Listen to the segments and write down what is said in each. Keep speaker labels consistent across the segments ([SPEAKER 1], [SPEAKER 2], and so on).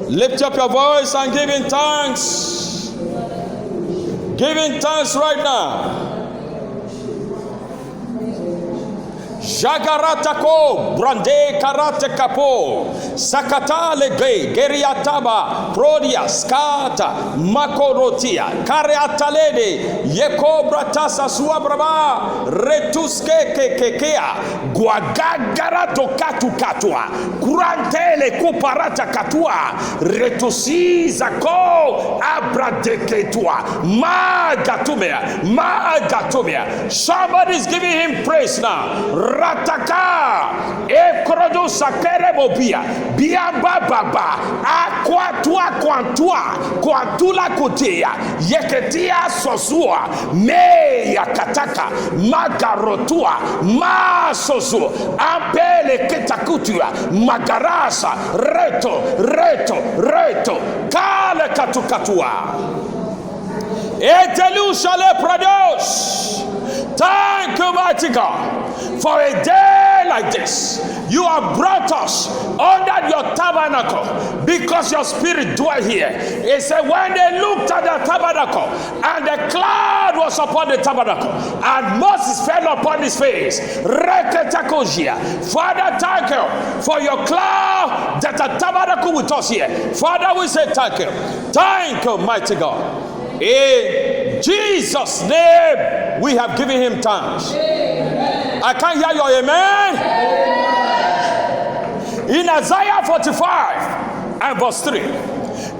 [SPEAKER 1] Lift up your voice and give him thanks. Give him thanks right now. Jagaratako, Brande Karate Kapo, Sakata Lege, Geriataba, Prodia, Skata, Makorotia, Kareatalede, Yeko Bratasa Suabraba, Retuske Kekea, Guagagarato Katu Katua, Kurantele Kuparata Katua, Retusi Zako, Abradeketua, Magatumea. Somebody's giving him praise now. Rataka ekrodo sakere bobia biamba baba akwatua kwantula kotea yeketia sosua me yakataka magarotua masoso ampele ketakutua magarasa reto kale katukatua etelu shale prados. Thank you, mighty God. For a day like this, you have brought us under your tabernacle because your spirit dwell here. It said when they looked at the tabernacle and the cloud was upon the tabernacle and Moses fell upon his face. Father, thank you for your cloud that the tabernacle with us here. Father, we say thank you. Thank you, mighty God. In Jesus' name, we have given him thanks. Amen. I can't hear your amen. Amen. In Isaiah 45 and verse 3,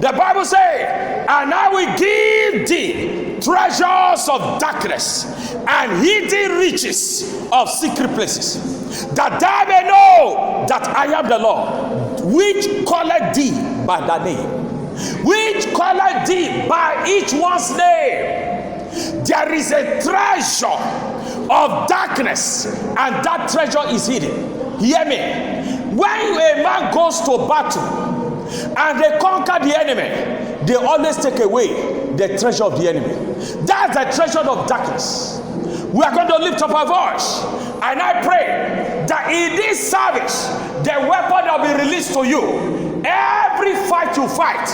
[SPEAKER 1] the Bible says, and I will give thee treasures of darkness and hidden riches of secret places, that thou may know that I am the Lord, which calleth thee by thy name. Which calleth thee by each one's name. There is a treasure of darkness, and that treasure is hidden. Hear me. When a man goes to battle and they conquer the enemy, they always take away the treasure of the enemy. That's the treasure of darkness. We are going to lift up our voice, and I pray that in this service, the weapon that will be released to you. Every fight you fight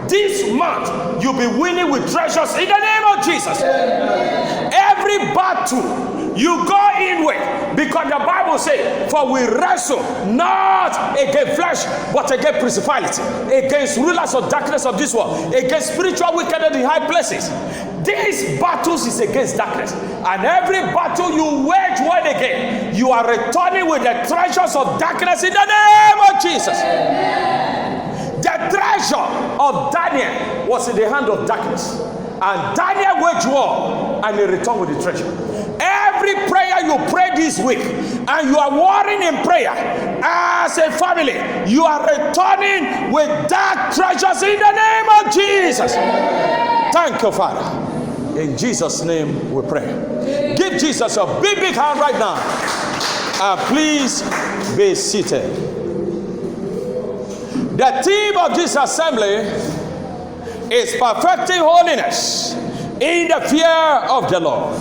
[SPEAKER 1] this month, you'll be winning with treasures in the name of Jesus. Every battle you go in with, because the Bible says, for we wrestle not against flesh, but against principality, against rulers of darkness of this world, against spiritual wickedness in high places. These battles is against darkness, and every battle you wage war again, you are returning with the treasures of darkness in the name of Jesus. The treasure of Daniel was in the hand of darkness, and Daniel waged war and he returned with the treasure. Every prayer you pray this week, and you are warring in prayer as a family, you are returning with dark treasures in the name of Jesus. Thank you, Father. In Jesus' name we pray. Give Jesus a big hand right now. And please be seated. The theme of this assembly is perfecting holiness in the fear of the Lord.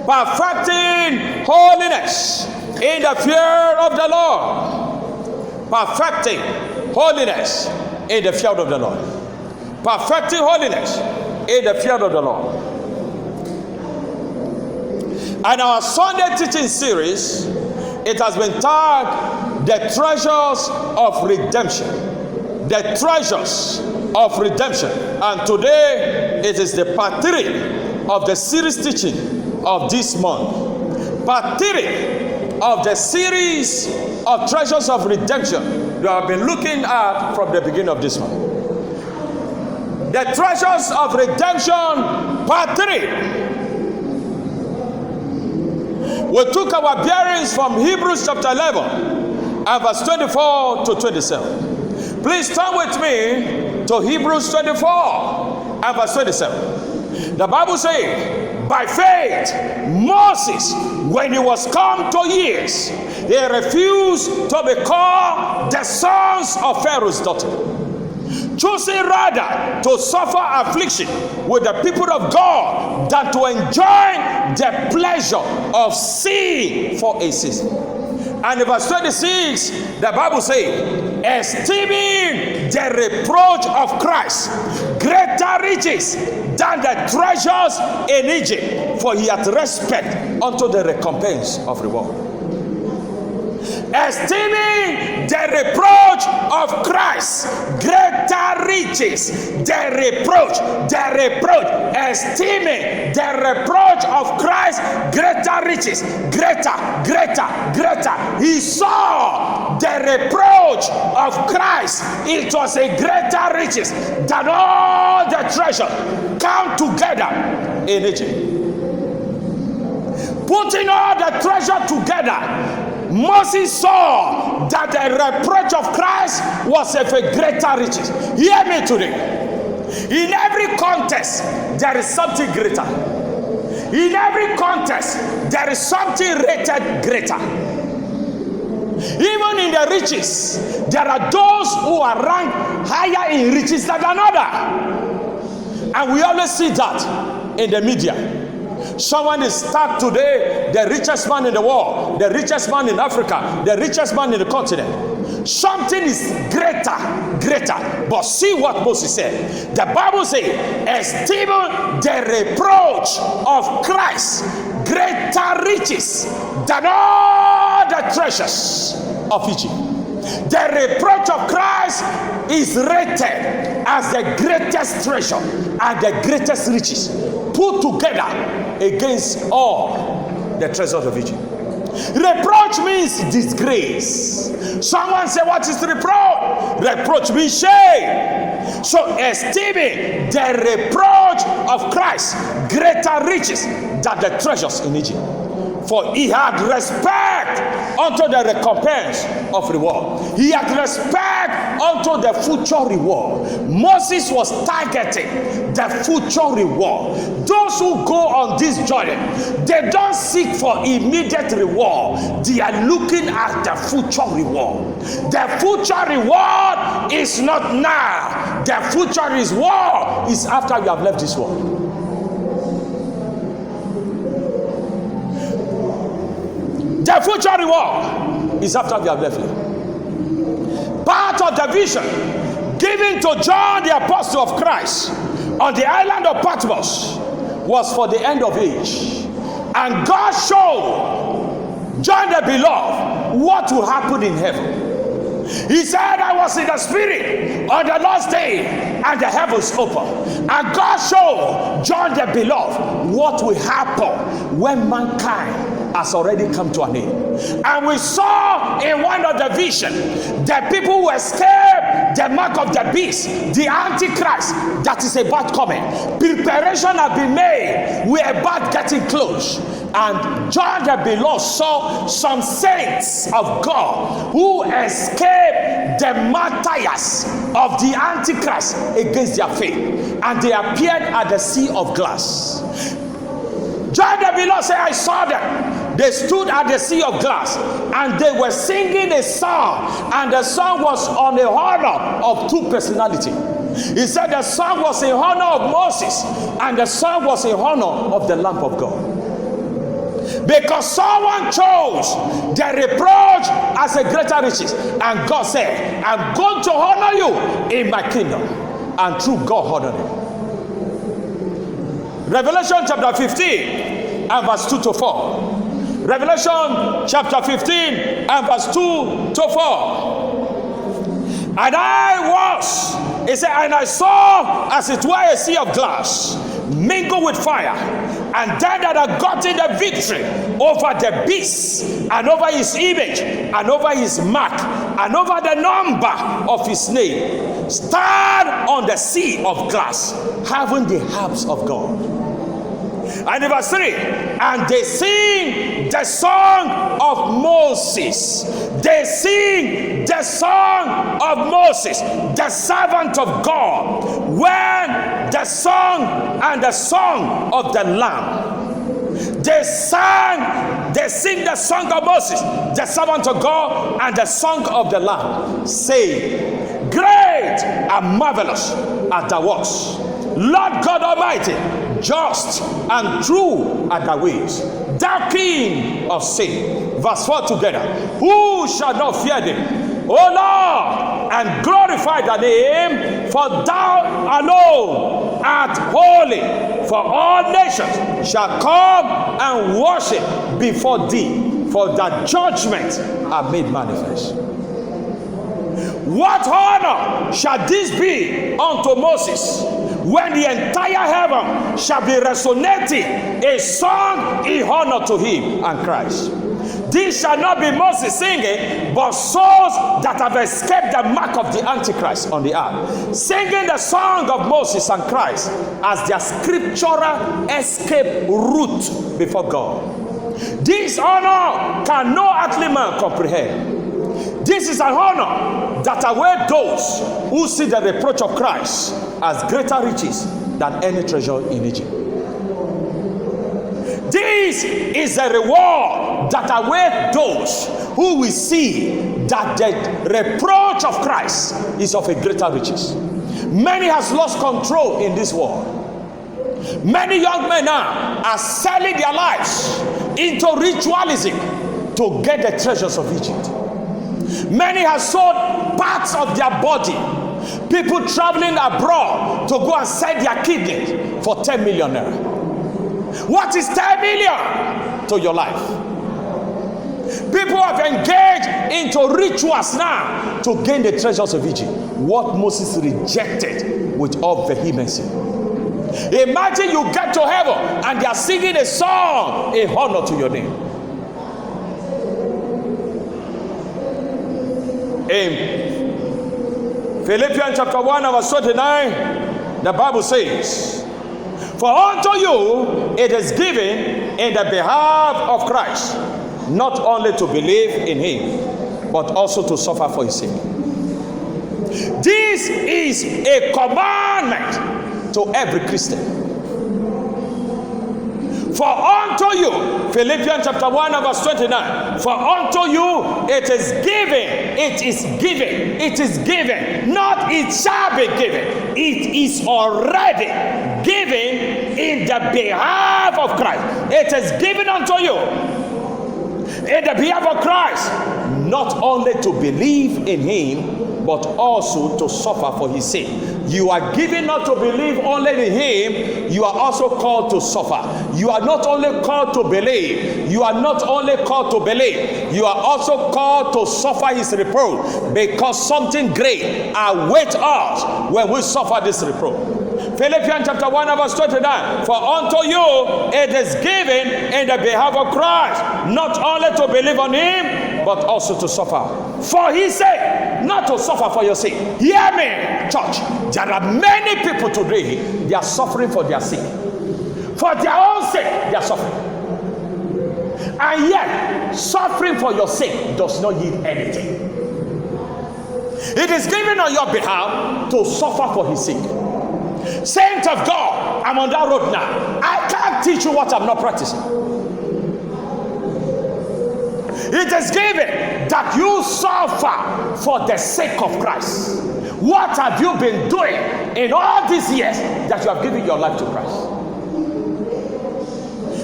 [SPEAKER 1] Perfecting holiness in the fear of the Lord. Perfecting holiness in the fear of the Lord. Perfecting holiness in the fear of the Lord. And our Sunday teaching series, it has been tagged the treasures of redemption. The treasures of redemption. And today it is the part 3 of the series teaching of this month. Part 3 of the series of treasures of redemption we have been looking at from the beginning of this month. The treasures of redemption, part 3. We took our bearings from Hebrews chapter 11 and verse 24 to 27. Please turn with me to Hebrews 24 and verse 27. The Bible says, by faith, Moses, when he was come to years, he refused to be called the sons of Pharaoh's daughter, choosing rather to suffer affliction with the people of God than to enjoy the pleasure of sin for a season. And in verse 26, the Bible says, esteeming the reproach of Christ greater riches than the treasures in Egypt, for he hath respect unto the recompense of reward. Esteeming the reproach of Christ greater riches, esteeming the reproach of Christ greater riches, greater. He saw the reproach of Christ, it was a greater riches than all the treasure count together in Egypt. Putting all the treasure together, Moses saw that the reproach of Christ was of a greater riches. Hear me today. In every contest, there is something greater. In every contest, there is something rated greater. Even in the riches, there are those who are ranked higher in riches than another. And we always see that in the media. Someone is stuck today, the richest man in the world, the richest man in Africa, the richest man in the continent. Something is greater. But see what Moses said. The Bible says, esteeming the reproach of Christ greater riches than all the treasures of Egypt. The reproach of Christ is rated as the greatest treasure and the greatest riches put together against all the treasures of Egypt. Reproach means disgrace. Someone say, what is reproach? Reproach means shame. So esteeming the reproach of Christ greater riches than the treasures in Egypt, for he had respect unto the recompense of reward. He had respect unto the future reward. Moses was targeting the future reward. Those who go on this journey, they don't seek for immediate reward. They are looking at the future reward. The future reward is not now. The future reward is after you have left this world. The future reward is after we have left here. Part of the vision given to John the Apostle of Christ on the island of Patmos was for the end of age. And God showed John the Beloved what will happen in heaven. He said, I was in the spirit on the last day and the heavens opened. And God showed John the Beloved what will happen when mankind has already come to an end. And we saw in one of the visions the people who escaped the mark of the beast, the Antichrist that is about coming. Preparation had been made. We are about getting close. And John the Beloved saw some saints of God who escaped the martyrs of the Antichrist against their faith. And they appeared at the sea of glass. John the Beloved said, I saw them. They stood at the sea of glass and they were singing a song, and the song was on the honor of two personalities. He said the song was in honor of Moses and the song was in honor of the Lamb of God. Because someone chose the reproach as a greater riches, and God said, I'm going to honor you in my kingdom. And through God honored him. Revelation chapter 15 and verse 2 to 4. Revelation chapter 15 and verse 2 to 4. And he said, and I saw as it were a sea of glass mingled with fire, and them that had gotten the victory over the beast, and over his image, and over his mark, and over the number of his name, stand on the sea of glass, having the harps of God. And in verse 3, and they sing the song of Moses. They sing the song of Moses, the servant of God, when the song and the song of the Lamb. They sing the song of Moses, the servant of God, and the song of the Lamb, saying, great and marvelous are thy works, Lord God Almighty. Just and true are thy ways, thou King of sin. Verse 4 together. Who shall not fear thee, O Lord, and glorify thy name, for thou alone art holy. For all nations shall come and worship before thee, for thy judgments are made manifest. What honor shall this be unto Moses, when the entire heaven shall be resonating a song in honor to him and Christ? This shall not be Moses singing, but souls that have escaped the mark of the Antichrist on the earth, singing the song of Moses and Christ as their scriptural escape route before God. This honor can no earthly man comprehend. This is an honor that awaits those who see the reproach of Christ as greater riches than any treasure in Egypt. This is a reward that awaits those who will see that the reproach of Christ is of a greater riches. Many has lost control in this world. Many young men now are selling their lives into ritualism to get the treasures of Egypt. Many have sold parts of their body. People traveling abroad to go and sell their kidneys for 10 million naira. What is 10 million to your life? People have engaged into rituals now to gain the treasures of Egypt. What Moses rejected with all vehemency. Imagine you get to heaven and they are singing a song in honor to your name. In Philippians chapter 1 verse 29, the Bible says, for unto you it is given in the behalf of Christ, not only to believe in him, but also to suffer for his sake. This is a commandment to every Christian. For unto you, Philippians chapter 1 verse 29, for unto you it is given, it is given, it is given, not it shall be given, it is already given in the behalf of Christ. It is given unto you in the behalf of Christ, not only to believe in him, but also to suffer for his sake. You are given not to believe only in him, you are also called to suffer. You are not only called to believe, you are not only called to believe, you are also called to suffer his reproach, because something great awaits us when we suffer this reproach. Philippians chapter 1 verse 29, for unto you it is given in the behalf of Christ, not only to believe on him, but also to suffer for his sake, not to suffer for your sake. Hear me, church. There are many people today, they are suffering for their sake. For their own sake, they are suffering. And yet, suffering for your sake does not yield anything. It is given on your behalf to suffer for his sake. Saint of God, I'm on that road now. I can't teach you what I'm not practicing. It is given that you suffer for the sake of Christ. What have you been doing in all these years that you have given your life to Christ?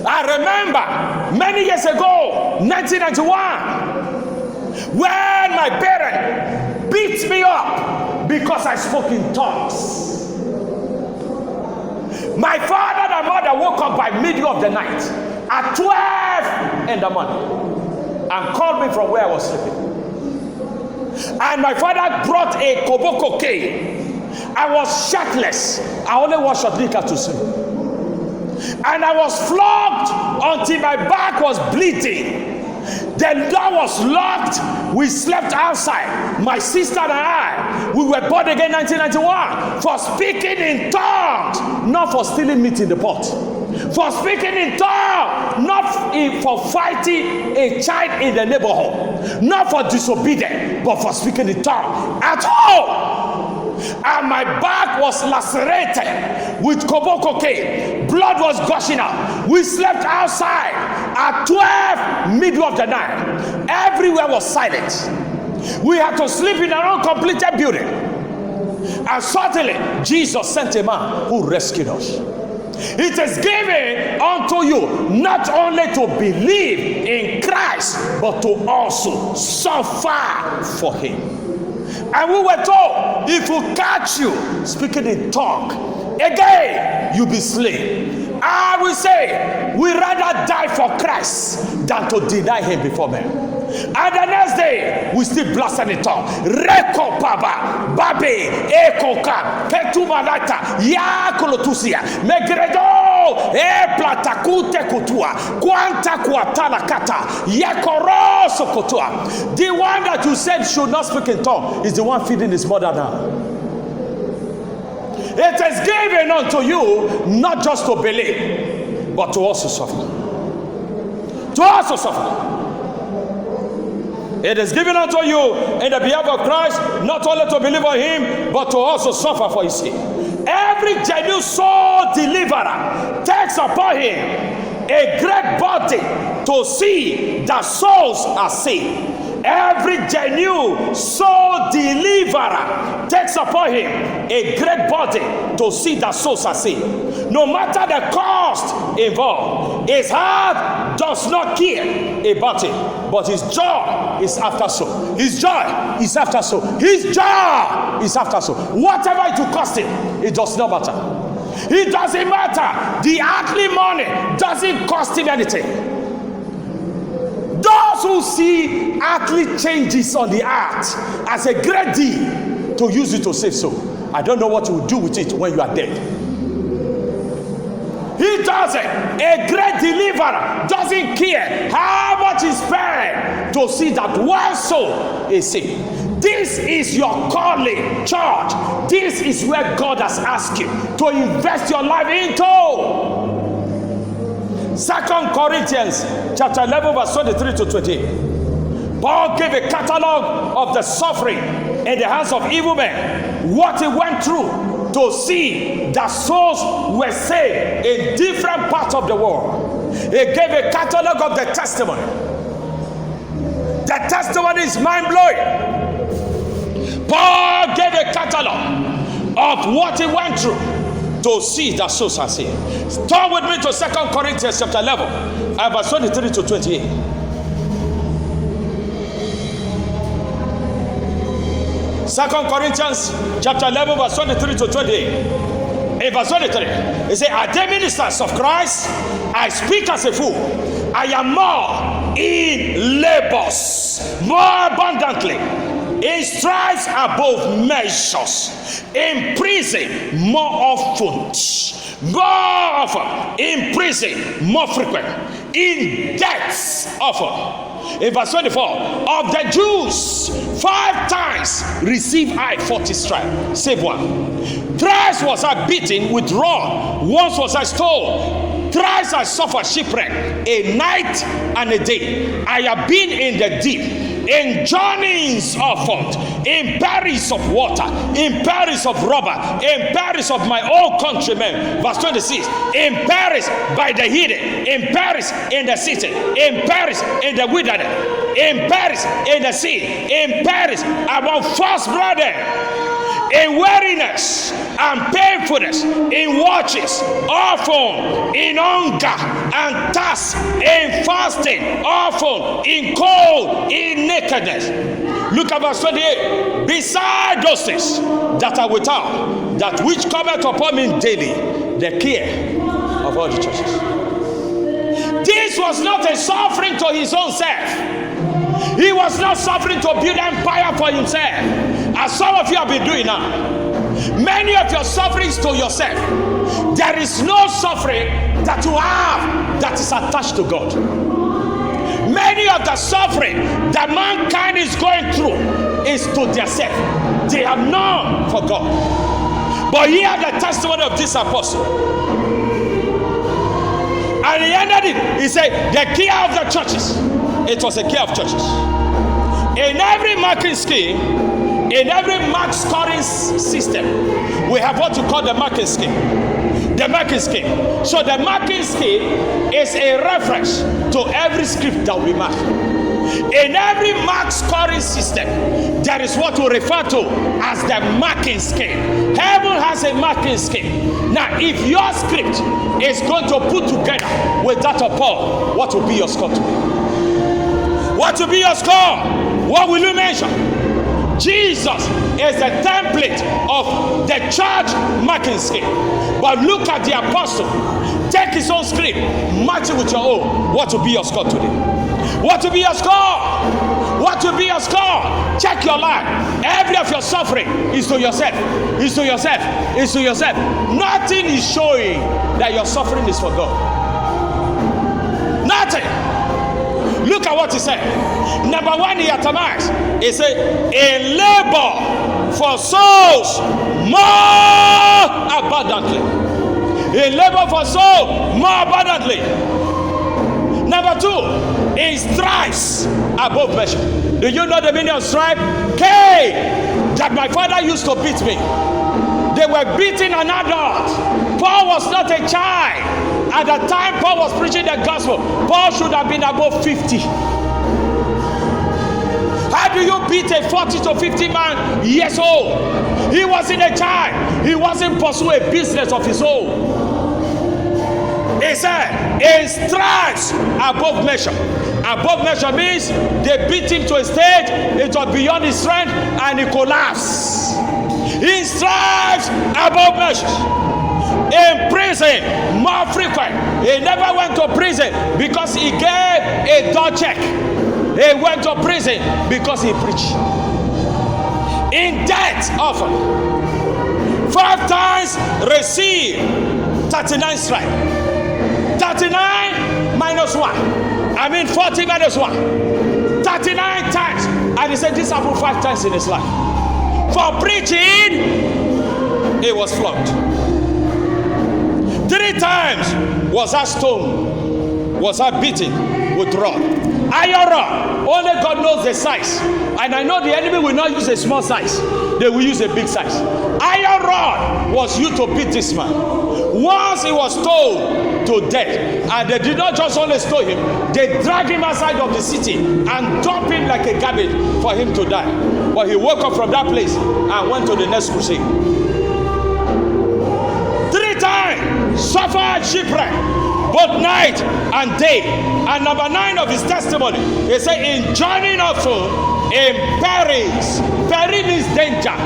[SPEAKER 1] I remember many years ago, 1991, when my parents beat me up because I spoke in tongues. My father and mother woke up by middle of the night at 12 in the morning and called me from where I was sleeping. And my father brought a koboko cane. I was shirtless. I only wore short knickers to sleep. And I was flogged until my back was bleeding. The door was locked. We slept outside. My sister and I, we were born again in 1991 for speaking in tongues, not for stealing meat in the pot. For speaking in tongues, not for fighting a child in the neighborhood, not for disobedience, but for speaking in tongues at home. And my back was lacerated with koboko cane. Blood was gushing out. We slept outside at 12, middle of the night. Everywhere was silent. We had to sleep in our own completed building. And suddenly, Jesus sent a man who rescued us. It is given unto you not only to believe in Christ, but to also suffer for him. And we were told, if we catch you speaking in tongue, again you be slain. I will say, we rather die for Christ than to deny him before men. And the next day, we still blasting in tongue. Reko baba, babe, ekoka, ketumalata, ya kolotusia, megredo, platakute kutua, kwanta kuatana kata, yakoroso kutua. The one that you said should not speak in tongue is the one feeding his mother now. It is given unto you not just to believe, but to also suffer. To also suffer. It is given unto you in the behalf of Christ, not only to believe on him, but to also suffer for his sake. Every genuine soul deliverer takes upon him a great body to see that souls are saved. Every genuine soul deliverer takes upon him a great body to see that souls are saved. No matter the cost involved, his heart does not care about it, but his joy is after soul. His joy is after soul. His joy is after soul. Whatever it will cost him, it does not matter. It doesn't matter. The earthly money doesn't cost him anything. Those who see earthly changes on the earth as a great deal to use it to save soul, I don't know what you will do with it when you are dead. He doesn't. A great deliverer doesn't care how much he spends to see that one soul is saved. This is your calling, church. This is where God has asked you to invest your life into. 2 Corinthians chapter 11 verse 23 to 28. Paul gave a catalog of the suffering in the hands of evil men, what he went through to see that souls were saved in different parts of the world. He gave a catalog of the testimony. The testimony is mind-blowing. Paul gave a catalog of what he went through to see that souls are saved. Turn with me to 2 Corinthians chapter 11 and verse 23 to 28. 2 Corinthians chapter 11 verse 23 to 28. In verse 23, it says, are they ministers of Christ? I speak as a fool. I am more in labors, more abundantly, in stripes above measures, in prison more often, in prison more frequent, in deaths often. In verse 24, of the Jews 5 times receive I 40 stripes, save one. Thrice was I beaten with rod, once was I stoned, thrice I suffered shipwreck, a night and a day. I have been in the deep, in journeyings often, in perils of water, in perils of robber, in perils of my own countrymen. Verse 26, in Paris by the hidden, in Paris in the city, in Paris in the wilderness, in Paris in the sea, in Paris among false brethren, in weariness and painfulness, in watches, often in hunger and thirst, in fasting, often in cold, in nakedness. Look at verse 28. Beside those things that are without, that which cometh upon me daily, the care of all the churches. This was not a suffering to his own self. He was not suffering to build empire for himself, as some of you have been doing now. Many of your sufferings to yourself. There is no suffering that you have that is attached to God. Many of the suffering that mankind is going through is to themselves. They have none for God. But hear the testimony of this apostle. And he ended it. He said, the care of the churches. It was a care of churches. In every marking scheme, in every mark scoring system, we have what you call the marking scheme. The marking scheme. So the marking scheme is a reference to every script that we mark. In every mark scoring system, there is what we refer to as the marking scheme. Heaven has a marking scheme. Now, if your script is going to put together with that of Paul, what will be your score? What will be your score? What will you mention? Jesus is the template of the church marking scheme. But look at the apostle. Take his own script, match it with your own. What will be your score today? What will be your score? What will be your score? Check your life. Every of your suffering is to yourself. Is to yourself. Is to yourself. Nothing is showing that your suffering is for God. Nothing. Look at what he said. Number one, he atomized. He said, in labor for souls more abundantly. In labor for souls more abundantly. Number two, in stripes above measure. Do you know the meaning of stripe? K, that my father used to beat me. They were beating an adult. Paul was not a child. At the time Paul was preaching the gospel, Paul should have been above 50. How do you beat a 40 to 50 years old? He wasn't a child. He wasn't pursuing a business of his own. He said, in stripes above measure. Above measure means they beat him to a stage, it was beyond his strength, and he collapsed. In stripes above measure. In prison, more frequent. He never went to prison because he gave a door check. He went to prison because he preached. In debt often. 5 times received 39 stripes. 39 minus 1. I mean 40 minus 1. 39 times. And he said this happened 5 times in his life. For preaching, he was flogged. 3 times was that stone, was that beaten with rod. Iron rod. Only God knows the size. And I know the enemy will not use a small size. They will use a big size. Iron rod was used to beat this man. Once he was stoned to death, and they did not just only stone him, they dragged him outside of the city and dumped him like a garbage for him to die. But he woke up from that place and went to the next crusade. 3 times suffered shipwreck, both night and day. And number 9 of his testimony, he said, in journeying also in Paris. Peri means danger.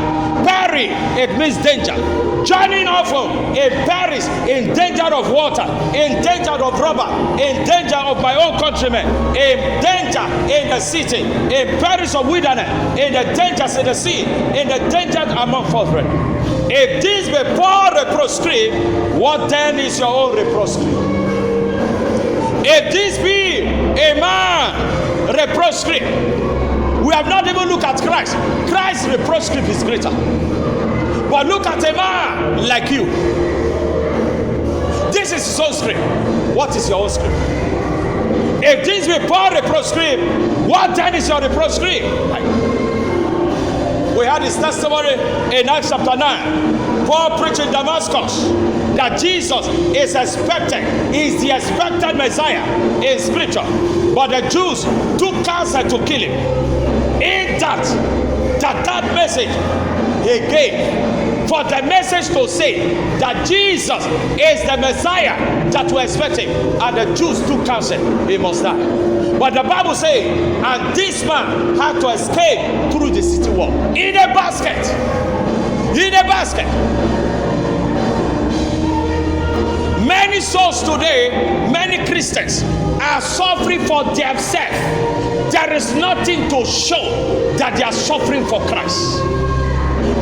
[SPEAKER 1] Peri, it means danger. Journeying often in Paris, in danger of water, in danger of robber, in danger of my own countrymen, in danger in the city, in Paris of wilderness, in the dangers in the sea, in the danger among false brethren. If this be Paul reproach script, what then is your own reproach script? If this be a man reproach script, we have not even looked at Christ. Christ's reproach script is greater. But look at a man like you. This is his own script. What is your own script? If this be Paul reproach script, what then is your reproach script? We had his testimony in Acts chapter 9. Paul preached in Damascus that Jesus is expected, is the expected Messiah in scripture. But the Jews took counsel to kill him. In that message he gave, for the message to say that Jesus is the Messiah that we expect him, and the Jews took counsel, he must die. But the Bible says, and this man had to escape through the city wall in a basket. In a basket. Many souls today, many Christians are suffering for themselves. There is nothing to show that they are suffering for Christ.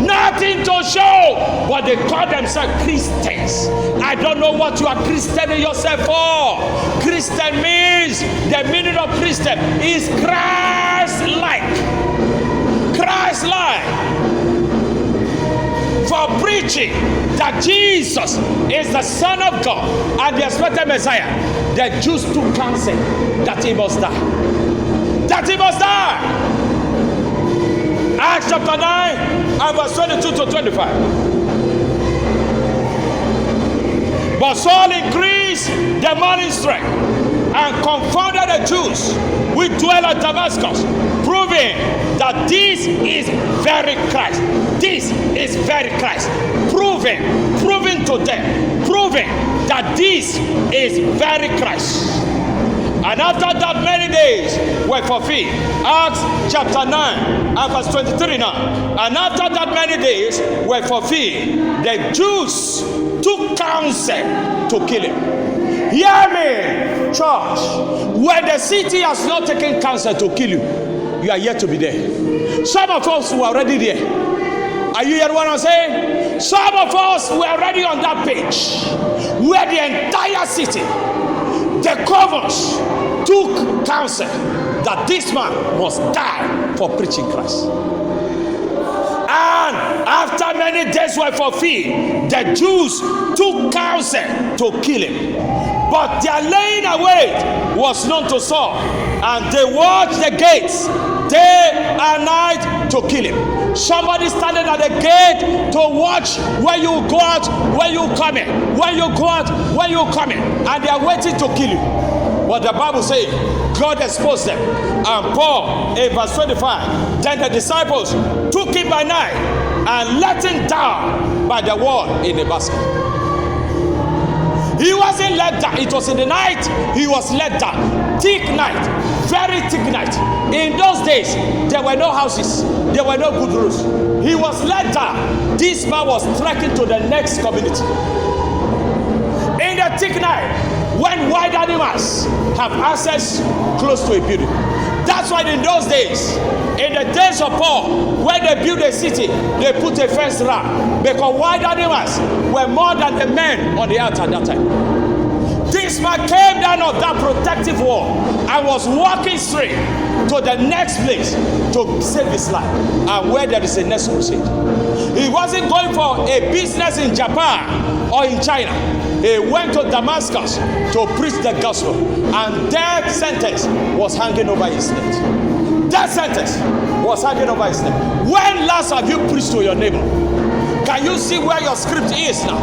[SPEAKER 1] Nothing to show, but they call themselves Christians. I don't know what you are Christianing yourself for. Christian means, the meaning of Christian is Christ-like. Christ-like. For preaching that Jesus is the Son of God and the expected Messiah, the Jews took counsel that he must die. That he must die. Acts chapter 9 and verse 22 to 25. But Saul increased the morning strength and confounded the Jews which dwell at Damascus, proving that this is very Christ. This is very Christ. Proving to them, proving that this is very Christ. And after that many days were fulfilled. Acts chapter 9 and verse 23 now. And after that many days were fulfilled, the Jews took counsel to kill him. Hear me, church. When the city has not taken counsel to kill you are yet to be there. Some of us were already there. Are you hearing what I'm saying? Some of us were already on that page where the entire city, the covenants, took counsel that this man must die for preaching Christ. And after many days were fulfilled, the Jews took counsel to kill him. But their laying await was known to Saul, and they watched the gates day and night to kill him. Somebody standing at the gate to watch when you go out, when you come in, when you go out, when you come in, and they are waiting to kill you. But the Bible says God exposed them. And Paul, in verse 25, then the disciples took him by night and let him down by the wall in a basket. He wasn't let down. It was in the night he was let down. Thick night, very thick night. In those days, there were no houses. There were no good roads. He was let down. This man was trekking to the next community. In the thick night, when wild animals have access close to a building. That's why in those days, in the days of Paul, when they built a city, they put a fence around, because wild animals were more than the men on the earth at that time. This man came down of that protective wall and was walking straight to the next place to save his life, and where there is a next crusade. He wasn't going for a business in Japan or in China. He went to Damascus to preach the gospel, and death sentence was hanging over his neck. Death sentence was hanging over his neck. When last have you preached to your neighbor? Can you see where your script is now?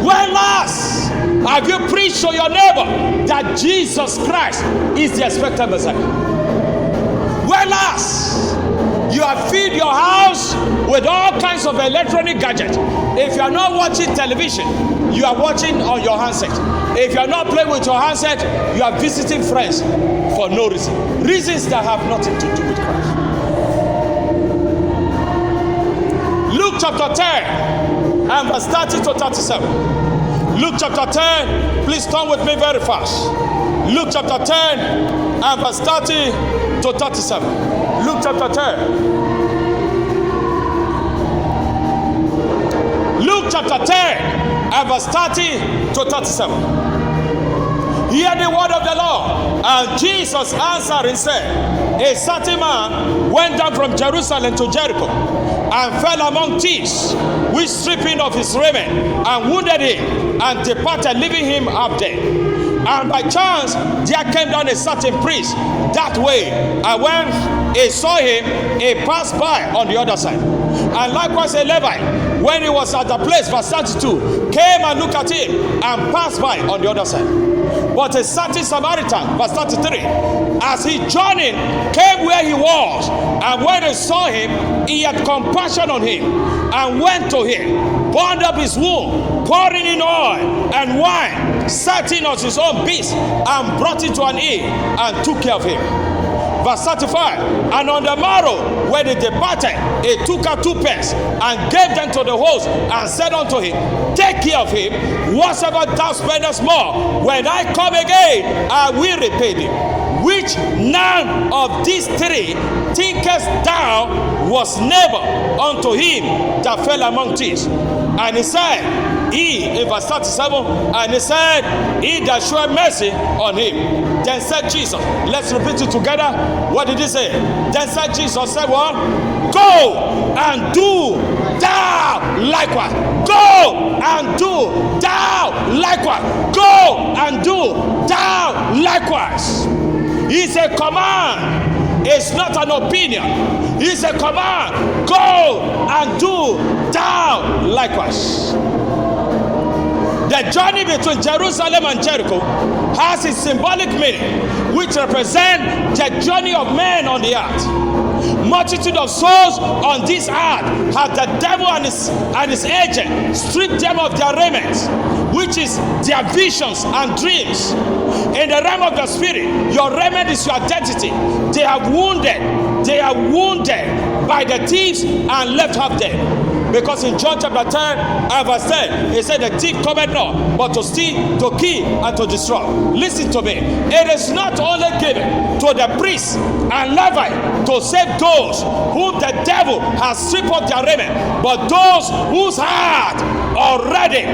[SPEAKER 1] When last have you preached to your neighbor that Jesus Christ is the expected Messiah? When last you have filled your house with all kinds of electronic gadgets? If you are not watching television, you are watching on your handset. If you are not playing with your handset, you are visiting friends for no reason. Reasons that have nothing to do with Christ. Luke chapter 10 and verse 30 to 37. Luke chapter 10, please turn with me very fast. Luke chapter 10 and verse 30 to 37. Luke chapter 10. Luke chapter 10 and verse 30 to 37. Hear the word of the Lord. And Jesus answered and said, a certain man went down from Jerusalem to Jericho and fell among thieves, which stripped him of his raiment and wounded him and departed, leaving him half dead. And by chance there came down a certain priest that way, and when he saw him, he passed by on the other side. And likewise a Levite, when he was at the place, verse 32, came and looked at him and passed by on the other side. But a certain Samaritan, verse 33, as he journeyed, came where he was, and when he saw him, he had compassion on him, and went to him, bound up his wound, pouring in oil and wine, sat in on his own beast, and brought it to an inn, and took care of him. Verse 35, and on the morrow when he departed, he took out 2 pence and gave them to the host, and said unto him, take care of him, whatsoever thou spendest more, when I come again, I will repay thee. Which none of these 3 thinkest thou was neighbor unto him that fell among thieves? And he said, he, in verse 37, and he said, he that showed mercy on him. Then said Jesus, let's repeat it together. What did he say? Then said Jesus, said what? Go and do thou likewise. Go and do thou likewise. Go and do thou likewise. It's a command. It's not an opinion. It's a command. Go and do thou likewise. The journey between Jerusalem and Jericho has a symbolic meaning, which represents the journey of men on the earth. Multitude of souls on this earth have the devil and his agent stripped them of their raiment, which is their visions and dreams. In the realm of the spirit, your raiment is your identity. They are wounded by the thieves and left half dead. Because in John chapter 10 and verse 10, it said, the thief cometh not, but to steal, to kill, and to destroy. Listen to me. It is not only given to the priests and Levite to save those whom the devil has stripped of their raiment, but those whose heart already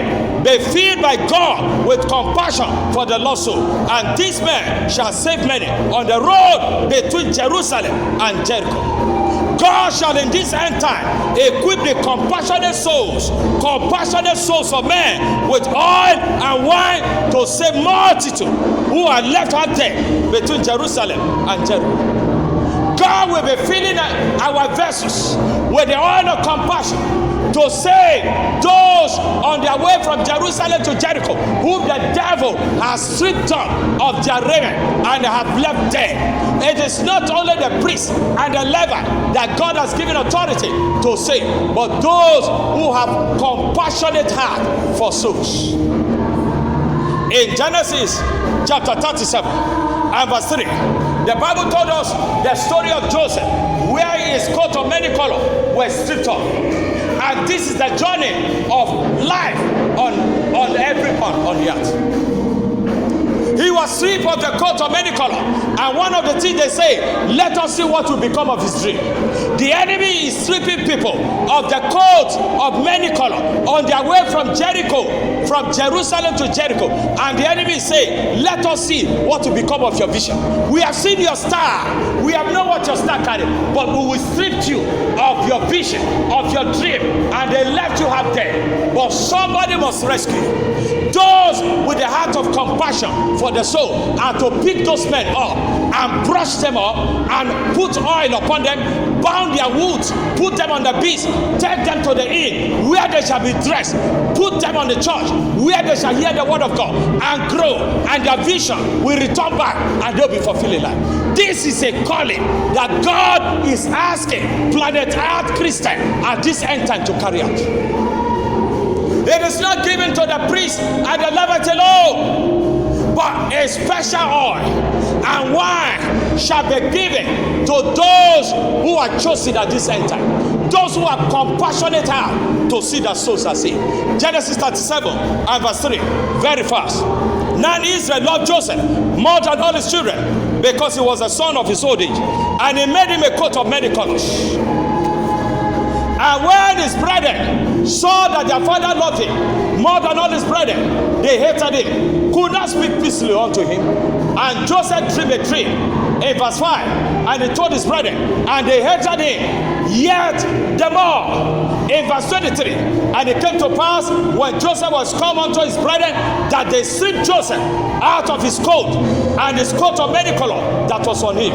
[SPEAKER 1] be filled by God with compassion for the lost soul. And this man shall save many on the road between Jerusalem and Jericho. God shall in this end time equip the compassionate souls of men with oil and wine to save multitude who are left out there between Jerusalem and Jericho. God will be filling our vessels with the oil of compassion to save those on their way from Jerusalem to Jericho, whom the devil has stripped down of their raiment and have left there. It is not only the priest and the Levite that God has given authority to save, but those who have compassionate heart for souls. In Genesis chapter 37 and verse 3, the Bible told us the story of Joseph, where his coat of many colors was stripped off. And this is the journey of life on every part on the earth. He was stripped of the coat of many colors. And one of the things they say, let us see what will become of his dream. The enemy is stripping people of the coat of many colors on their way from Jericho, from Jerusalem to Jericho. And the enemy is saying, let us see what will become of your vision. We have seen your star. We have known what your star carried. But we will strip you of your vision, of your dream. And they left you out there. But somebody must rescue you. Those with the heart of compassion for the soul are to pick those men up and brush them up and put oil upon them, bound their wounds, put them on the beast, take them to the inn where they shall be dressed, put them on the church where they shall hear the word of God and grow, and their vision will return back and they'll be fulfilling life. This is a calling that God is asking planet Earth Christian at this end time to carry out. It is not given to the priest and the Levite alone, but a special oil and wine shall be given to those who are chosen at this end time. Those who are compassionate heart to see that souls are saved. Genesis 37 and verse 3, very fast. Now Israel loved Joseph more than all his children, because he was a son of his old age, and he made him a coat of many colors. And when his brethren saw that their father loved him more than all his brethren, they hated him, could not speak peaceably unto him. And Joseph dreamed a dream in verse 5, and he told his brethren, and they hated him yet the more. In verse 23, and it came to pass when Joseph was come unto his brethren, that they stripped Joseph out of his coat and his coat of many colors that was on him.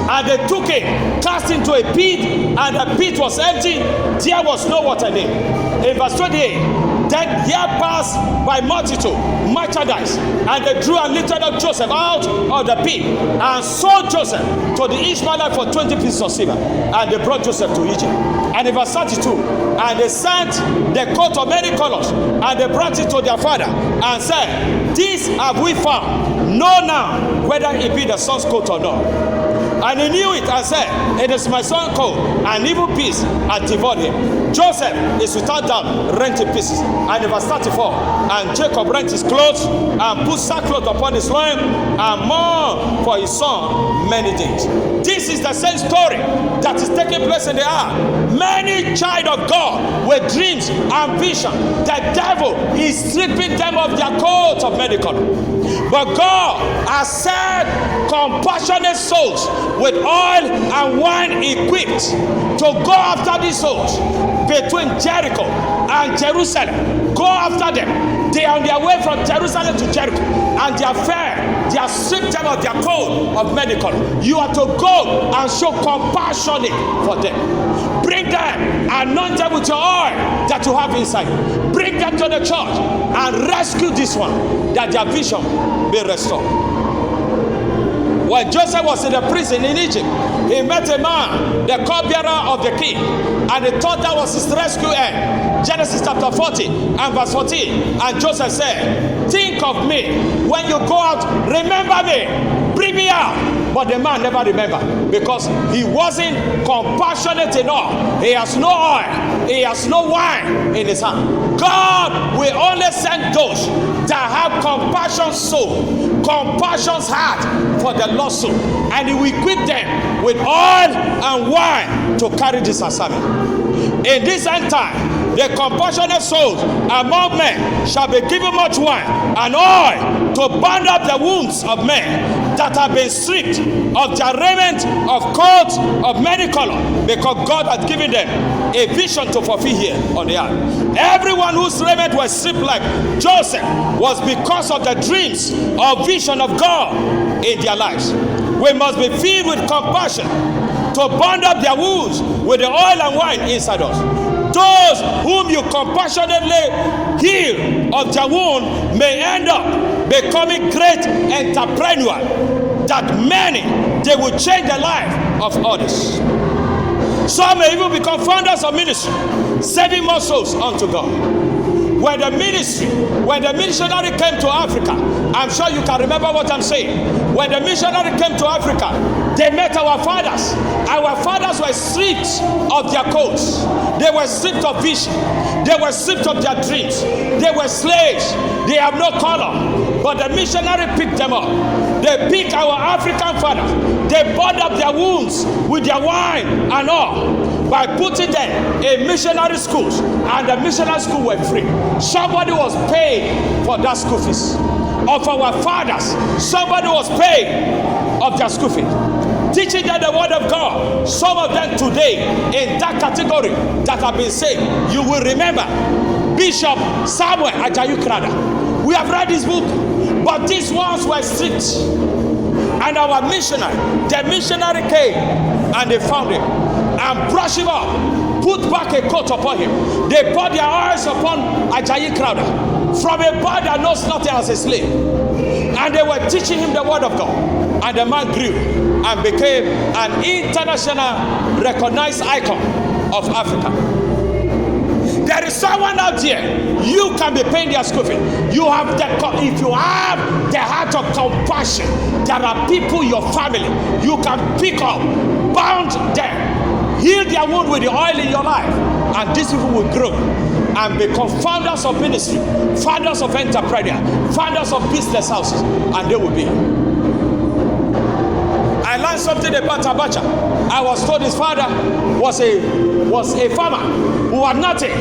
[SPEAKER 1] And they took him, cast into a pit, and the pit was empty, there was no water in it. In verse 28, then there passed by multitude merchandise, and they drew and lifted up Joseph out of the pit, and sold Joseph to the Ishmaelite for 20 pieces of silver, and they brought Joseph to Egypt. And in verse 32, and they sent the coat of many colors, and they brought it to their father, and said, this have we found, know now whether it be the son's coat or not. And he knew it and said, it is my son's coat, and evil beast had devoured him. Joseph is without doubt rent in pieces. And in verse 34, and Jacob rent his clothes and put sackcloth upon his loin and mourned for his son many days. This is the same story that is taking place in the earth. Many child of God with dreams and vision, the devil is stripping them of their coat of many colors. But God has sent compassionate souls with oil and wine equipped to go after these souls between Jericho and Jerusalem. Go after them. They are on their way from Jerusalem to Jericho, and they are fair. They are stripped them of their coat of many colors. You are to go and show compassion for them. Bring them, anoint them with your oil that you have inside. Bring them to the church and rescue this one, that their vision be restored. When Joseph was in the prison in Egypt, he met a man, the cupbearer of the king, and he thought that was his rescue end. Genesis chapter 40 and verse 14. And Joseph said, think of me when you go out, remember me, bring me out. But the man never remembered because he wasn't compassionate enough. He has no oil, he has no wine in his hand. God will only send those that have compassion soul, compassion's heart for the lost soul, and he will equip them with oil and wine to carry this assignment. In this end time, the compassionate souls among men shall be given much wine and oil to bind up the wounds of men that have been stripped of their raiment, of coats of many colors, because God had given them a vision to fulfill here on the earth. Everyone whose raiment was stripped like Joseph was because of the dreams or vision of God in their lives. We must be filled with compassion to bind up their wounds with the oil and wine inside us. Those whom you compassionately heal of their wound may end up becoming great entrepreneurs, that many, they will change the life of others. Some may even become founders of ministry, saving more souls unto God. When the missionary came to Africa, I'm sure you can remember what I'm saying. When the missionary came to Africa, they met our fathers. Our fathers were stripped of their coats. They were stripped of vision. They were stripped of their dreams. They were slaves. They have no color. But the missionary picked them up. They picked our African fathers. They bound up their wounds with their wine and all by putting them in missionary schools, and the missionary school were free. Somebody was paying for that school fees. Of our fathers, somebody was paying of their school fees, teaching them the word of God. Some of them today in that category that have been saved, you will remember Bishop Samuel Ajayi Crowther. We have read his book, but these ones were stripped. And our missionary, the missionary came and they found him and brushed him up, put back a coat upon him. They poured their eyes upon Ajayi Crowther from a boy that knows nothing as a slave. And they were teaching him the word of God. And the man grew and became an international recognized icon of Africa. There is someone out there, you can be paying their school fee. You have if you have the heart of compassion, there are people in your family you can pick up, bound them, heal their wound with the oil in your life, and these people will grow and become founders of ministry, founders of enterprise, founders of business houses, and they will be. I learned something about Abacha. I was told his father was a farmer who had nothing.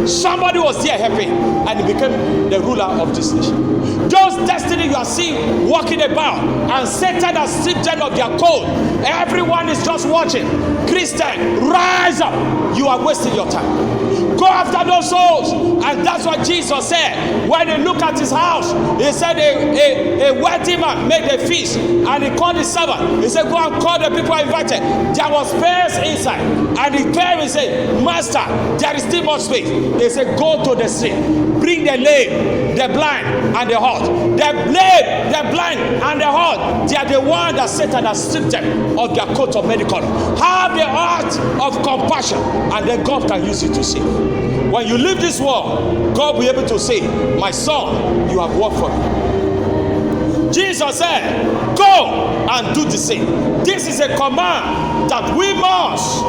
[SPEAKER 1] Somebody was there helping, and he became the ruler of this nation. Those destiny you are seeing walking about, and Satan has stripped them of their code. Everyone is just watching. Christian, rise up. You are wasting your time. Go after those souls. And that's what Jesus said. When he looked at his house, he said a wealthy man made a feast, and he called his servant. He said, go and call the people invited. There was space inside. And he came and said, Master, there is still more space. They said, go to the street. Bring the lame, the blind, and the halt. The lame, the blind, and the halt, they are the one that Satan has stripped them of their coat of medical. Have the heart of compassion, and then God can use you to save. When you leave this world, God will be able to say, my son, you have worked for me. Jesus said, go and do the same. This is a command that we must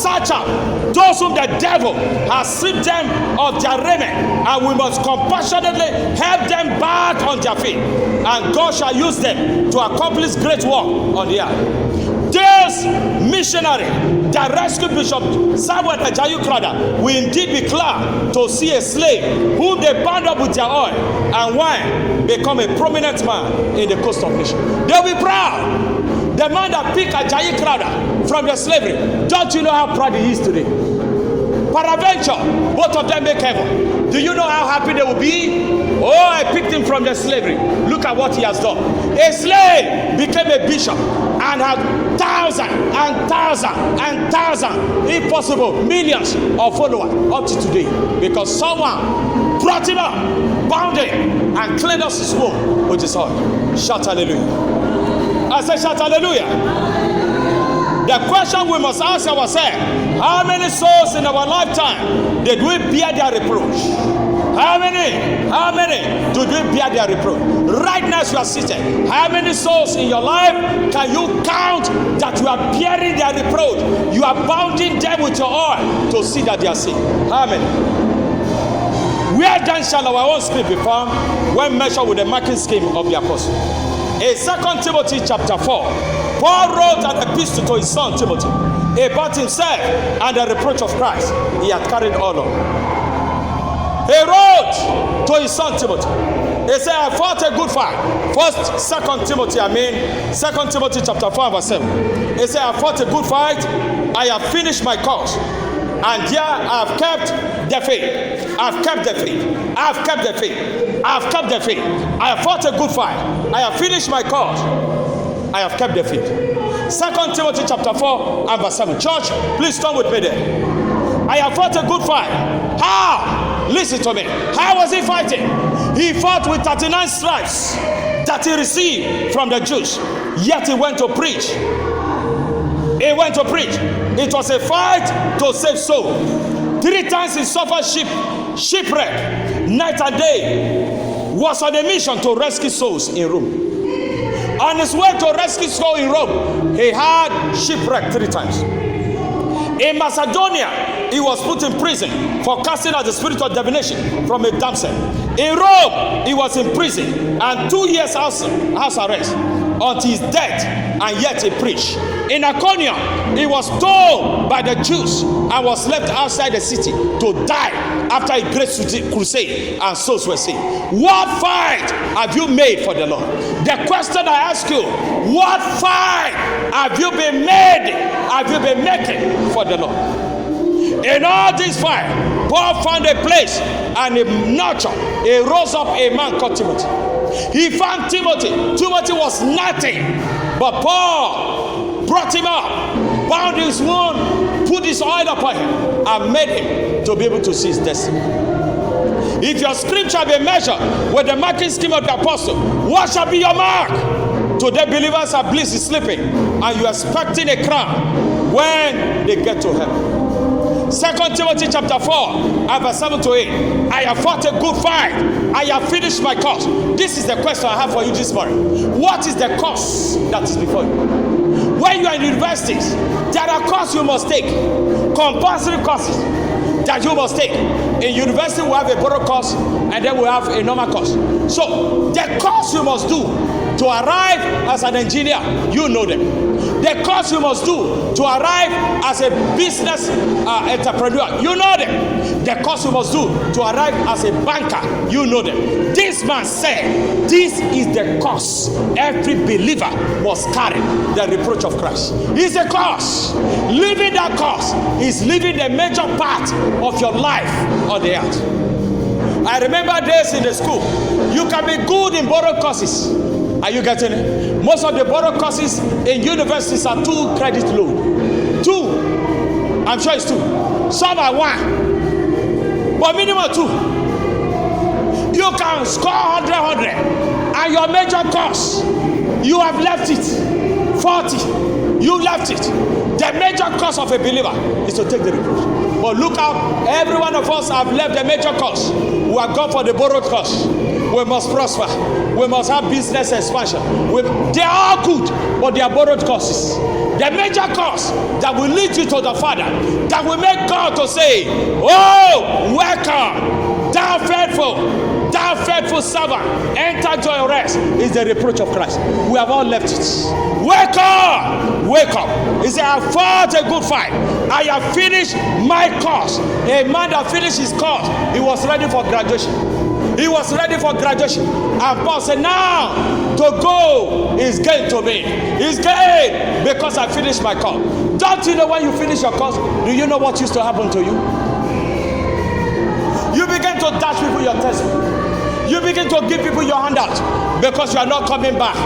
[SPEAKER 1] search out those whom the devil has stripped them of their raiment, and we must compassionately help them back on their feet, and God shall use them to accomplish great work on the earth. This missionary that rescued Bishop Samuel Ajayi Crowther will indeed be glad to see a slave whom they bound up with their oil and wine become a prominent man in the coast of nation. They'll be proud. The man that picked Ajayi Crowther from the slavery, don't you know how proud he is today? Peradventure, both of them make heaven. Do you know how happy they will be? Oh, I picked him from the slavery. Look at what he has done. A slave became a bishop and had thousands and thousands and thousands, if possible, millions of followers up to today, because someone brought him up, bound him, and cleansed his wound with his oil. Shout hallelujah. I said, shout hallelujah. The question we must ask ourselves, how many souls in our lifetime did we bear their reproach? How many did we bear their reproach? Right now as you are seated, how many souls in your life can you count that you are bearing their reproach? You are bounding them with your oil to see that they are saved. How many? Where then shall our own spirit be found when measured with the marking scheme of the apostle? In 2 Timothy chapter 4, Paul wrote an epistle to his son Timothy about himself and the reproach of Christ he had carried all on. He wrote to his son Timothy. He said, I fought a good fight. 2 Timothy chapter 4 verse 7. He said, I fought a good fight. I have finished my course. And here I have kept the faith. I have kept the faith. I have kept the faith. I have kept the faith. I have fought a good fight. I have finished my course. I have kept the faith. 2 Timothy chapter 4 and verse 7. Church, please come with me there. I have fought a good fight. How? Listen to me. How was he fighting? He fought with 39 stripes that he received from the Jews. Yet he went to preach. He went to preach. It was a fight to save soul. 3 times he suffered shipwreck. Night and day was on a mission to rescue souls in Rome. On his way to rescue souls in Rome, he had shipwreck 3 times. In Macedonia, he was put in prison for casting out the spirit of divination from a damsel. In Rome, he was in prison and 2 years house arrest until his death, and yet he preached. In Iconium, he was told by the Jews and was left outside the city to die after a great crusade, and souls were saved. What fight have you made for the Lord? The question I ask you, what fight have you been making for the Lord? In all this fight, Paul found a place and he nurtured. He rose up a man called Timothy. He found Timothy. Timothy was nothing, but Paul brought him up, bound his wound, put his oil upon him, and made him to be able to see his destiny. If your scripture be measured with the marking scheme of the apostle, what shall be your mark? Today believers are blissfully sleeping, and you are expecting a crown when they get to heaven. 2 Timothy chapter 4 and verse 7 to 8. I have fought a good fight. I have finished my course. This is the question I have for you this morning. What is the course that is before you? When you are in universities, there are courses you must take. Compulsory courses that you must take. In university, we have a borrowed course, and then we have a normal course. So, the course you must do to arrive as an engineer, you know them. The course you must do to arrive as a business entrepreneur, you know them. The course you must do to arrive as a banker, you know them. This man said, this is the course every believer must carry, the reproach of Christ. It's a course. Living that course is living the major part of your life on the earth. I remember days in the school, you can be good in borrowed courses. Are you getting it? Most of the borrowed courses in universities are 2 credit load. 2. I'm sure it's 2. Some are 1. But minimum 2. You can score 100. And your major course, you have left it. 40. You left it. The major course of a believer is to take the reproach. But look out, every one of us have left the major course. We have gone for the borrowed course. We must prosper. We must have business expansion. They are all good, but they are borrowed courses. The major course that will lead you to the Father, that will make God to say, oh, welcome, thou faithful servant, enter joy rest, is the reproach of Christ. We have all left it. Wake up! He said, I fought a good fight. I have finished my course. A man that finished his course, he was ready for graduation. And Paul said, now to go is gain to me. It's gain because I finished my course. Don't you know when you finish your course, do you know what used to happen to you? You began to dash people your testimony. You begin to give people your handout because you are not coming back.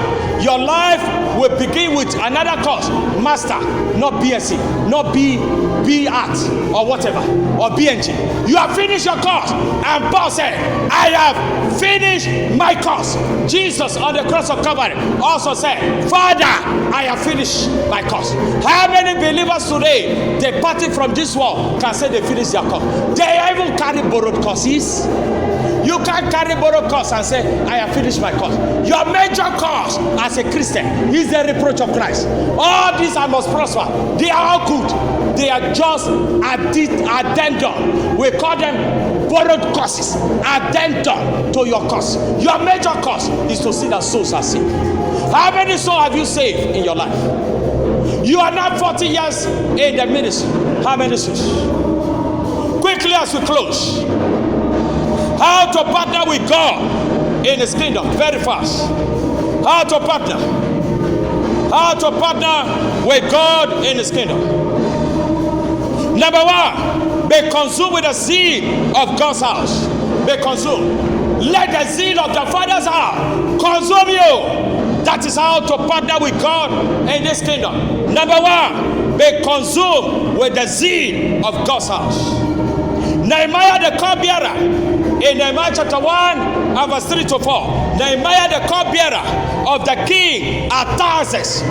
[SPEAKER 1] Your life will begin with another course, master, not BSc, not B Art or whatever, or BNG. You have finished your course, and Paul said, I have finished my course. Jesus on the cross of Calvary also said, Father, I have finished my course. How many believers today, departing from this world, can say they finished their course? They even carry borrowed courses. You can't carry borrowed course and say, I have finished my course. Your major course as a Christian is the reproach of Christ. All these I must prosper. They are all good. They are just addendum. We call them borrowed courses. Addendum to your course. Your major course is to see that souls are saved. How many souls have you saved in your life? You are now 40 years in the ministry. How many souls? Quickly as we close. How to partner with God in His kingdom. Very fast. How to partner. How to partner with God in His kingdom. Number one, be consumed with the zeal of God's house. Be consumed. Let the zeal of the Father's house consume you. That is how to partner with God in this kingdom. Number one, be consumed with the zeal of God's house. Nehemiah the cupbearer, in Nehemiah chapter 1 and verse 3 to 4, Nehemiah the cupbearer of the king Artaxerxes,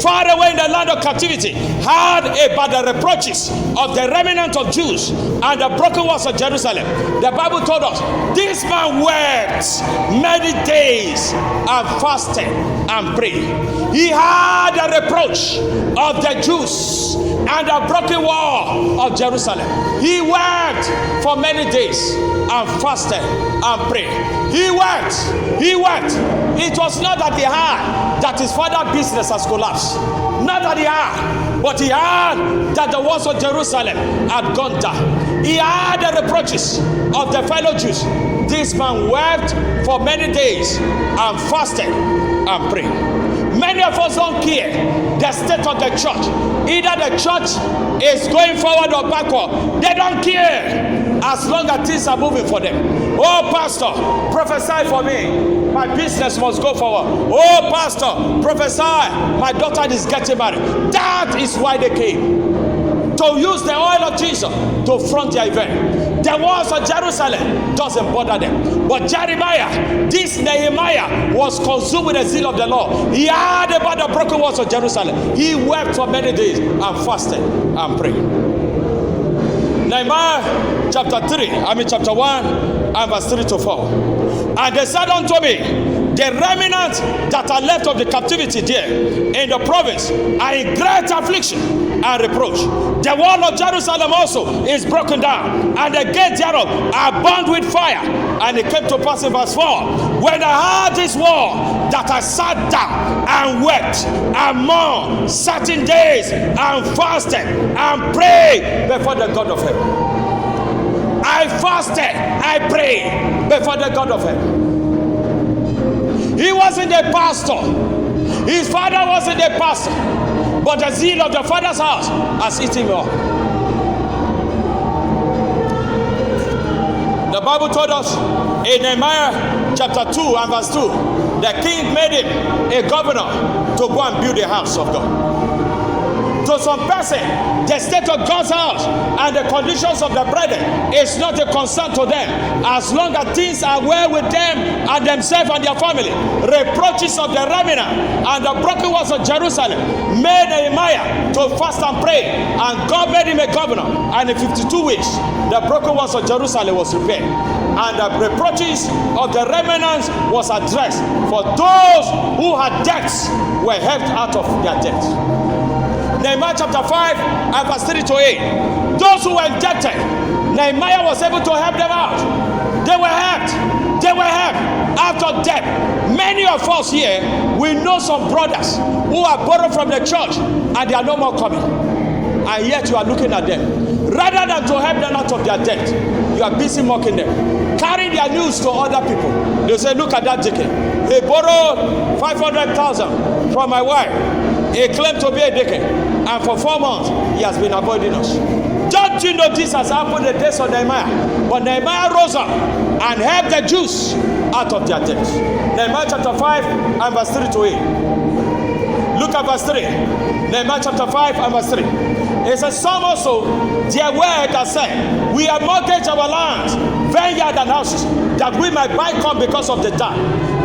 [SPEAKER 1] far away in the land of captivity, heard about the reproaches of the remnant of Jews and the broken walls of Jerusalem. The Bible told us, this man wept many days and fasted and prayed. He had the reproach of the Jews and the broken wall of Jerusalem. He wept for many days and fasted and prayed. He wept. He wept. It was not that he had that his father's business has collapsed. Not that he had, but he had that the walls of Jerusalem had gone down. He had the reproaches of the fellow Jews. This man wept for many days and fasted and prayed. Many of us don't care the state of the church. Either the church is going forward or backward. They don't care as long as things are moving for them. Oh, pastor, prophesy for me. My business must go forward. Oh, pastor, prophesy. My daughter is getting married. That is why they came. To use the oil of Jesus to front their event. The walls of Jerusalem doesn't bother them. But Jeremiah, this Nehemiah, was consumed with the zeal of the Lord. He heard about the broken walls of Jerusalem. He wept for many days and fasted and prayed. Nehemiah chapter 1 and verse 3 to 4. And they said unto me, the remnant that are left of the captivity there in the province are in great affliction and reproach. The wall of Jerusalem also is broken down, and the gates thereof are burned with fire. And it came to pass in verse 4, when I heard this wall, that I sat down and wept and mourned certain days and fasted and prayed before the God of heaven. I fasted, I prayed before the God of heaven. He wasn't a pastor. His father wasn't a pastor. But the zeal of the Father's house has eaten him up. The Bible told us in Nehemiah chapter 2 and verse 2, the king made him a governor to go and build the house of God. To some person, the state of God's house and the conditions of the brethren is not a concern to them, as long as things are well with them and themselves and their family. Reproaches of the remnant and the broken walls of Jerusalem made Nehemiah to fast and pray, and God made him a governor. And in 52 weeks, the broken walls of Jerusalem was repaired, and the reproaches of the remnants was addressed. For those who had debts were helped out of their debts. Nehemiah chapter 5 and verse 3 to 8. Those who were indebted, Nehemiah was able to help them out. They were helped. They were helped out of debt. Many of us here, we know some brothers who are borrowed from the church and they are no more coming. And yet you are looking at them. Rather than to help them out of their debt, you are busy mocking them. Carrying their news to other people. They say, look at that deacon. He borrowed 500,000 from my wife. He claimed to be a deacon, and for 4 months he has been avoiding us. Don't you know this has happened in the days of Nehemiah? But Nehemiah rose up and helped the Jews out of their debt. Nehemiah chapter 5 and verse 3 to 8. Look at verse 3. Nehemiah chapter 5 and verse 3. It says, some also their word that said, we have mortgaged our lands, vineyard and houses, that we might buy corn because of the time.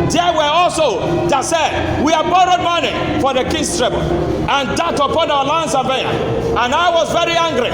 [SPEAKER 1] There were also that said, we have borrowed money for the king's treble, and that upon our lands and vineyard. And I was very angry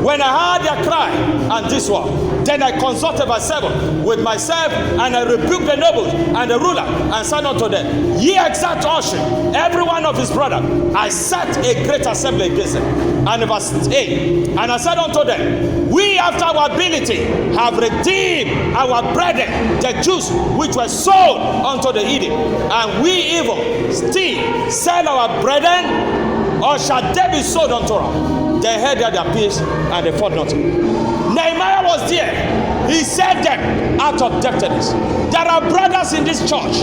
[SPEAKER 1] when I heard their cry and this one. Then I consulted myself with myself, and I rebuked the nobles and the ruler, and said unto them, ye exact ushering every one of his brother. I set a great assembly against them. And verse 8, and I said unto them, we after our ability have redeemed our brethren, the Jews which were sold unto the heathen, and we even still sell our brethren, or shall they be sold unto us? They heard their peace, and they fought not. Nehemiah was there. He saved them out of debtors. There are brothers in this church,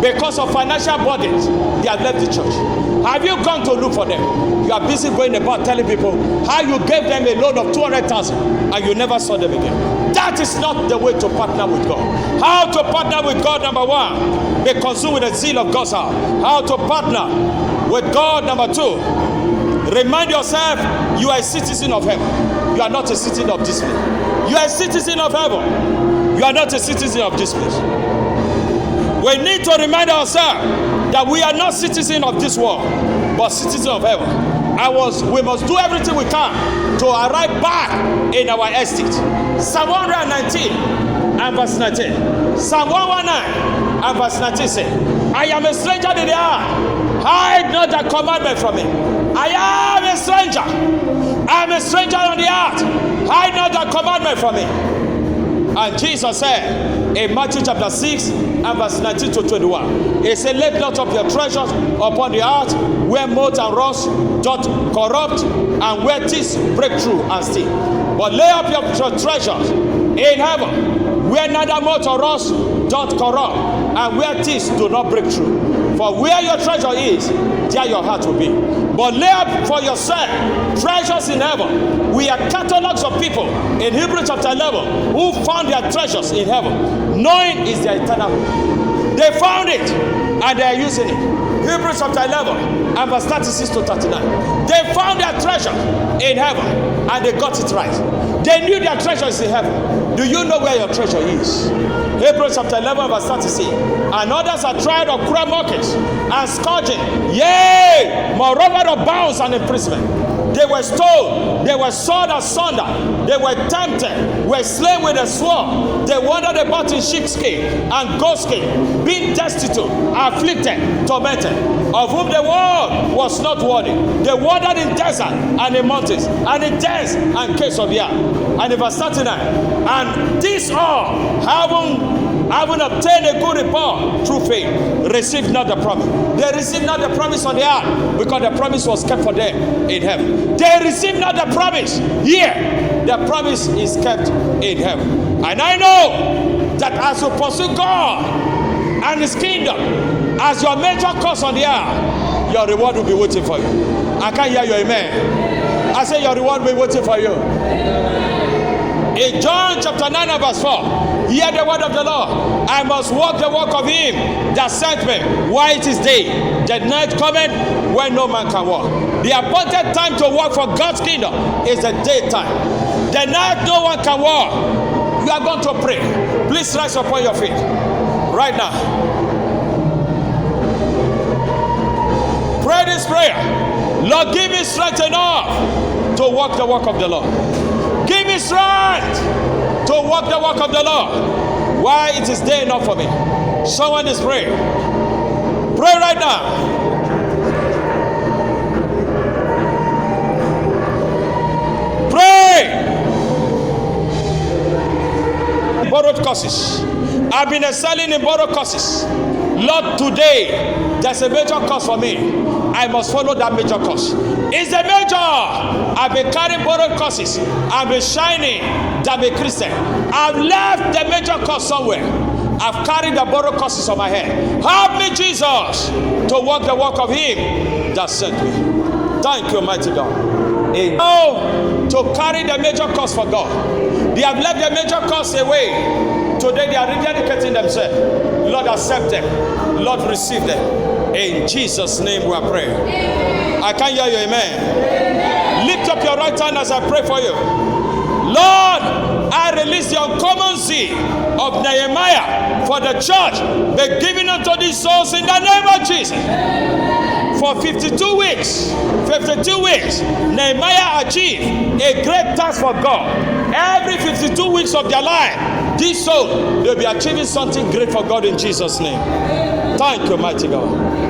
[SPEAKER 1] because of financial burdens, they have left the church. Have you gone to look for them? You are busy going about telling people how you gave them a loan of 200,000 and you never saw them again. That is not the way to partner with God. How to partner with God? Number one, be consumed with the zeal of God's heart. How to partner with God? Number two, remind yourself you are a citizen of heaven. You are not a citizen of this place. You are a citizen of heaven. You are not a citizen of this place. We need to remind ourselves that we are not citizens of this world, but citizens of heaven. We must do everything we can to arrive back in our estate. Psalm 119 and verse 19. Psalm 119 and verse 19 says, I am a stranger in the earth. Hide not thy commandment from me. I am a stranger. I am a stranger on the earth. Hide not thy commandment from me. And Jesus said in Matthew chapter 6 and verse 19 to 21, he said, lay not up your treasures upon the earth, where moth and rust doth corrupt, and where thieves break through and steal. But lay up your treasures in heaven, where neither moth or rust doth corrupt, and where thieves do not break through. For where your treasure is, there your heart will be. But lay up for yourself treasures in heaven. We are catalogs of people in Hebrews chapter 11 who found their treasures in heaven. Knowing is their eternal hope. They found it and they are using it. Hebrews chapter 11 and verse 36 to 39. They found their treasure in heaven and they got it right. They knew their treasure is in heaven. Do you know where your treasure is? Hebrews chapter 11 verse 36. And others are tried of cruel mockings and scourging, yea, moreover of bounds and imprisonment. They were stoned, they were sawed asunder, they were tempted, were slain with a sword. They wandered about in sheepskin and goatskin, being destitute, afflicted, tormented, of whom the world was not worthy. They wandered in desert and in mountains, and in dens and caves of the earth. And in verse 39, and these all, having obtained a good report through faith, received not the promise. They received not the promise on the earth, because the promise was kept for them in heaven. They received not the promise here. The promise is kept in heaven. And I know that as you pursue God and His kingdom as your major cause on the earth, your reward will be waiting for you. I can't hear your amen. I say your reward will be waiting for you. In John chapter 9 and verse 4, hear the word of the Lord. I must walk the walk of Him that sent me while it is day. The night cometh when no man can walk. The appointed time to work for God's kingdom is the daytime. The night no one can walk. You are going to pray. Please rise upon your feet right now. Pray this prayer. Lord, give me strength enough to walk the walk of the Lord. Give me strength to walk the walk of the Lord. Why it is day enough for me. Someone is praying. Pray right now. Pray. Borrowed courses. I've been excelling in borrowed courses. Lord, today there's a major course for me. I must follow that major course. It's a major. I've been carrying borrowed courses. I've been shining than a Christian. I've left the major course somewhere. I've carried the borrowed courses on my head. Help me, Jesus, to walk the walk of Him that sent me. Thank you, mighty God. To carry the major cause for God. They have left the major cause away. Today they are rededicating themselves. Lord, accept them. Lord, receive them. In Jesus' name we are praying. I can't hear you, amen. Lift up your right hand as I pray for you. Lord, I release the uncommon zeal of Nehemiah for the church. Be given unto these souls in the name of Jesus. For 52 weeks, Nehemiah achieved a great task for God. Every 52 weeks of their life, this soul, they'll be achieving something great for God in Jesus' name. Thank you, mighty God.